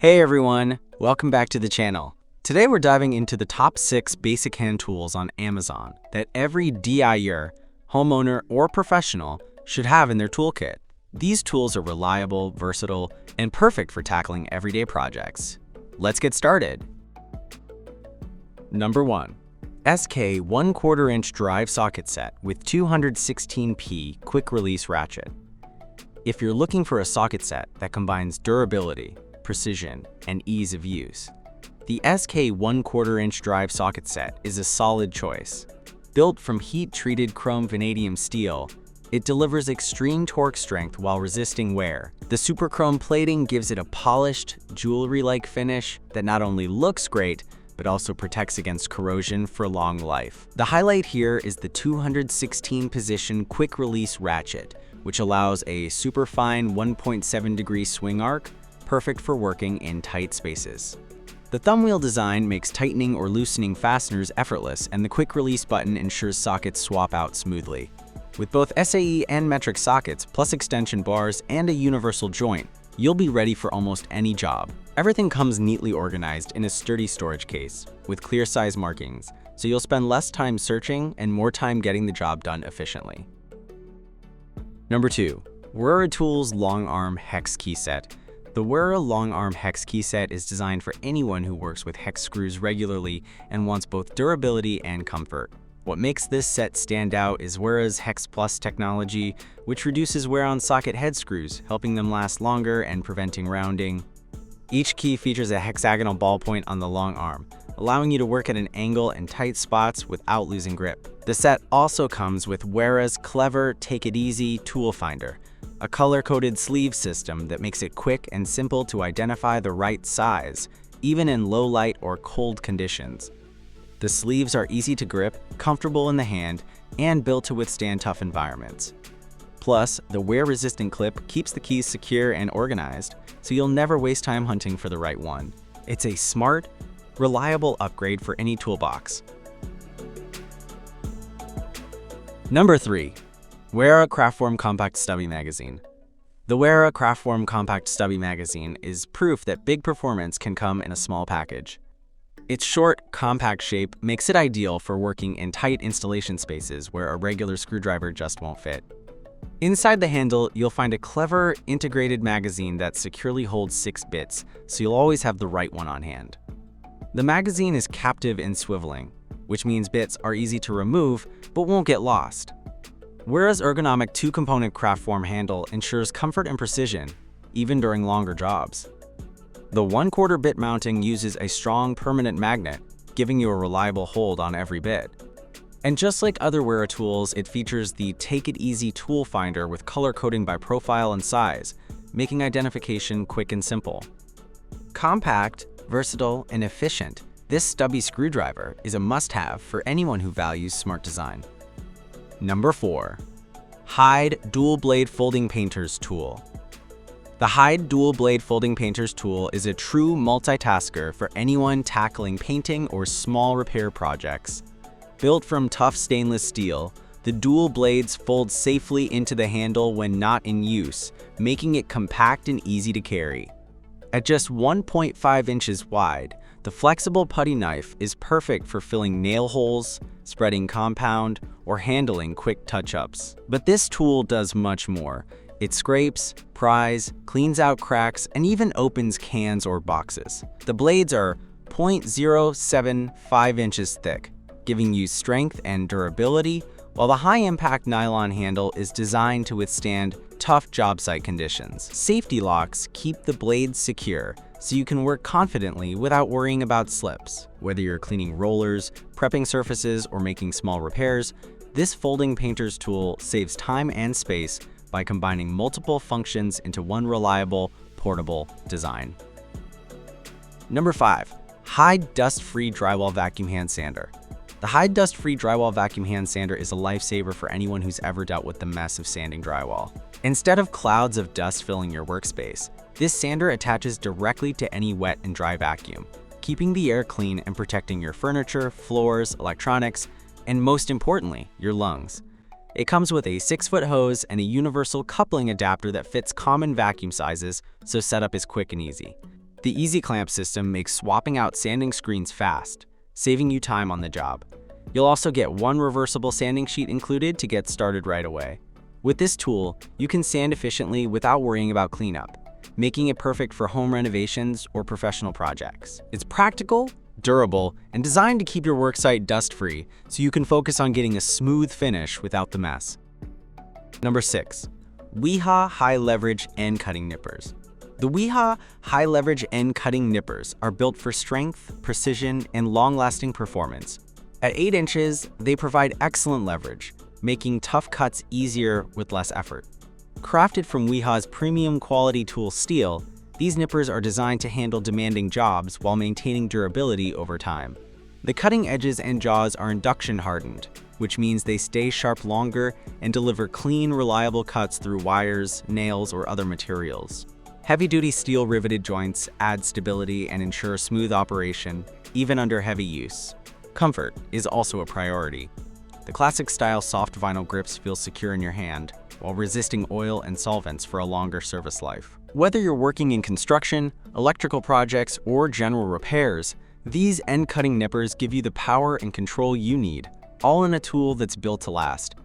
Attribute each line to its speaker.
Speaker 1: Hey everyone, welcome back to the channel. Today we're diving into the top 6 basic hand tools on Amazon that every DIYer, homeowner, or professional should have in their toolkit. These tools are reliable, versatile, and perfect for tackling everyday projects. Let's get started. Number 1. SK 1/4 inch drive socket set with 216P quick release ratchet. If you're looking for a socket set that combines durability, precision, and ease of use, the SK 1/4 inch drive socket set is a solid choice. Built from heat-treated chrome vanadium steel, it delivers extreme torque strength while resisting wear. The super chrome plating gives it a polished, jewelry-like finish that not only looks great, but also protects against corrosion for long life. The highlight here is the 216-position quick-release ratchet, which allows a super-fine 1.7-degree swing arc, perfect for working in tight spaces. The thumb wheel design makes tightening or loosening fasteners effortless, and the quick release button ensures sockets swap out smoothly. With both SAE and metric sockets, plus extension bars and a universal joint, you'll be ready for almost any job. Everything comes neatly organized in a sturdy storage case with clear size markings, so you'll spend less time searching and more time getting the job done efficiently. Number 2. Wura Tools Long Arm Hex Key Set. The Wura Long Arm Hex Key Set is designed for anyone who works with hex screws regularly and wants both durability and comfort. What makes this set stand out is Wura's Hex Plus technology, which reduces wear on socket head screws, helping them last longer and preventing rounding. Each key features a hexagonal ballpoint on the long arm, allowing you to work at an angle in tight spots without losing grip. The set also comes with Wura's clever Take It Easy tool finder, a color-coded sleeve system that makes it quick and simple to identify the right size, even in low light or cold conditions. The sleeves are easy to grip, comfortable in the hand, and built to withstand tough environments. Plus, the wear-resistant clip keeps the keys secure and organized, so you'll never waste time hunting for the right one. It's a smart, reliable upgrade for any toolbox. Number 3. Wura Craftform Compact Stubby Magazine. The Wura Craftform Compact Stubby Magazine is proof that big performance can come in a small package. Its short, compact shape makes it ideal for working in tight installation spaces where a regular screwdriver just won't fit. Inside the handle, you'll find a clever, integrated magazine that securely holds 6 bits, so you'll always have the right one on hand. The magazine is captive in swiveling, which means bits are easy to remove but won't get lost. Wura's ergonomic 2-component Craftform handle ensures comfort and precision, even during longer jobs. The 1/4 bit mounting uses a strong permanent magnet, giving you a reliable hold on every bit. And just like other Wura tools, it features the Take It Easy tool finder with color coding by profile and size, making identification quick and simple. Compact, versatile, and efficient, this stubby screwdriver is a must-have for anyone who values smart design. Number 4. Hyde Dual Blade Folding Painters Tool. The Hyde Dual Blade Folding Painters Tool is a true multitasker for anyone tackling painting or small repair projects. Built from tough stainless steel, the dual blades fold safely into the handle when not in use, making it compact and easy to carry. At just 1.5 inches wide, the flexible putty knife is perfect for filling nail holes, spreading compound, or handling quick touch-ups. But this tool does much more. It scrapes, pries, cleans out cracks, and even opens cans or boxes. The blades are 0.075 inches thick, giving you strength and durability, while the high-impact nylon handle is designed to withstand tough job site conditions. Safety locks keep the blades secure, so you can work confidently without worrying about slips. Whether you're cleaning rollers, prepping surfaces, or making small repairs, this folding painter's tool saves time and space by combining multiple functions into one reliable, portable design. Number 5. Hyde Dust-Free Drywall Vacuum Hand Sander. The Hyde Dust-Free Drywall Vacuum Hand Sander is a lifesaver for anyone who's ever dealt with the mess of sanding drywall. Instead of clouds of dust filling your workspace, this sander attaches directly to any wet and dry vacuum, keeping the air clean and protecting your furniture, floors, electronics, and most importantly, your lungs. It comes with a 6-foot hose and a universal coupling adapter that fits common vacuum sizes, so setup is quick and easy. The Easy Clamp system makes swapping out sanding screens fast, saving you time on the job. You'll also get one reversible sanding sheet included to get started right away. With this tool, you can sand efficiently without worrying about cleanup, making it perfect for home renovations or professional projects. It's practical, durable, and designed to keep your worksite dust-free so you can focus on getting a smooth finish without the mess. Number 6. Wiha High Leverage End Cutting Nippers. The Wiha High Leverage End Cutting Nippers are built for strength, precision, and long-lasting performance. At 8 inches, they provide excellent leverage, making tough cuts easier with less effort. Crafted from Wiha's premium quality tool steel, these nippers are designed to handle demanding jobs while maintaining durability over time. The cutting edges and jaws are induction hardened, which means they stay sharp longer and deliver clean, reliable cuts through wires, nails, or other materials. Heavy-duty steel riveted joints add stability and ensure smooth operation, even under heavy use. Comfort is also a priority. The classic-style soft vinyl grips feel secure in your hand, while resisting oil and solvents for a longer service life. Whether you're working in construction, electrical projects, or general repairs, these end-cutting nippers give you the power and control you need, all in a tool that's built to last.